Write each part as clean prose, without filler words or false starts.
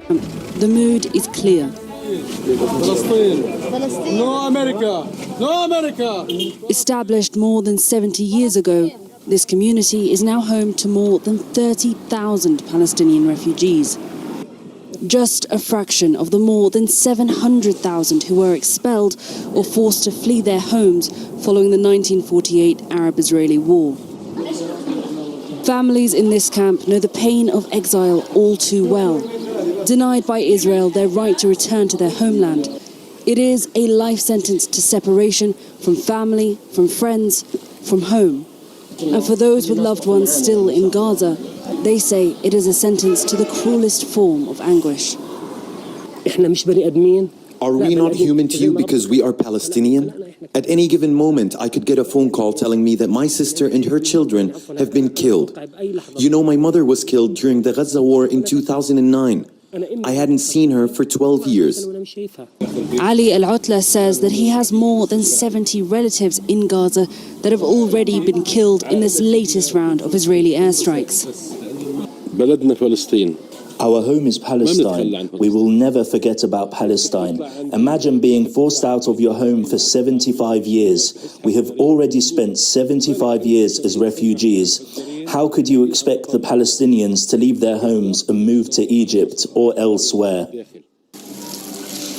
The mood is clear. No America! No America! Established more than 70 years ago, this community is now home to more than 30,000 Palestinian refugees. Just a fraction of the more than 700,000 who were expelled or forced to flee their homes following the 1948 Arab-Israeli War. Families in this camp know the pain of exile all too well. Denied by Israel their right to return to their homeland, it is a life sentence to separation from family, from friends, from home. And for those with loved ones still in Gaza, they say it is a sentence to the cruelest form of anguish. Are we not human to you because we are Palestinian? At any given moment, I could get a phone call telling me that my sister and her children have been killed. You know, my mother was killed during the Gaza war in 2009. I hadn't seen her for 12 years. Ali Al-Utla says that he has more than 70 relatives in Gaza that have already been killed in this latest round of Israeli airstrikes. Our home is Palestine. We will never forget about Palestine. Imagine being forced out of your home for 75 years. We have already spent 75 years as refugees. How could you expect the Palestinians to leave their homes and move to Egypt or elsewhere?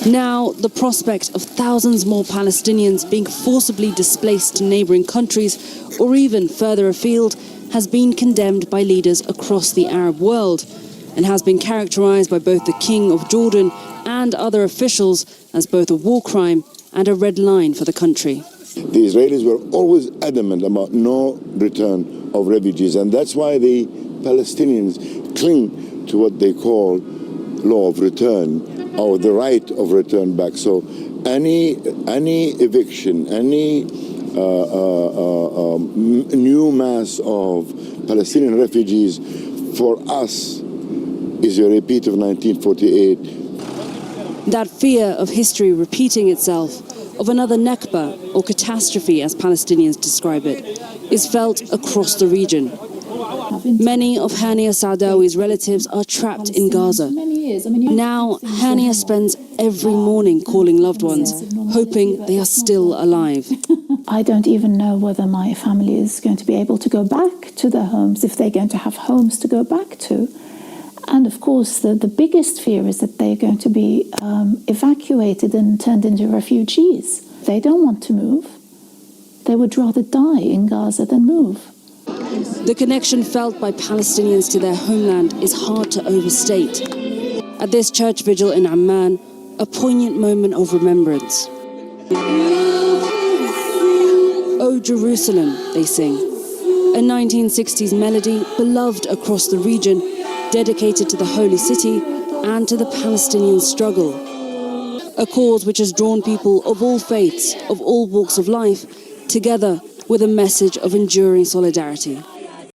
Now, the prospect of thousands more Palestinians being forcibly displaced to neighbouring countries or even further afield has been condemned by leaders across the Arab world and has been characterised by both the King of Jordan and other officials as both a war crime and a red line for the country. The Israelis were always adamant about no return of refugees, and that's why the Palestinians cling to what they call law of return, or the right of return back. So any eviction, any new mass of Palestinian refugees for us is a repeat of 1948. That fear of history repeating itself, of another Nakba, or catastrophe as Palestinians describe it, is felt across the region. Many of Hania Saadawi's relatives are trapped in Gaza. Now, Hania spends every morning calling loved ones, hoping they are still alive. I don't even know whether my family is going to be able to go back to their homes, if they're going to have homes to go back to. And of course, the biggest fear is that they're going to be evacuated and turned into refugees. They don't want to move. They would rather die in Gaza than move. The connection felt by Palestinians to their homeland is hard to overstate. At this church vigil in Amman, a poignant moment of remembrance. "O Jerusalem," they sing, a 1960s melody beloved across the region, dedicated to the holy city and to the Palestinian struggle. A cause which has drawn people of all faiths, of all walks of life, together with a message of enduring solidarity.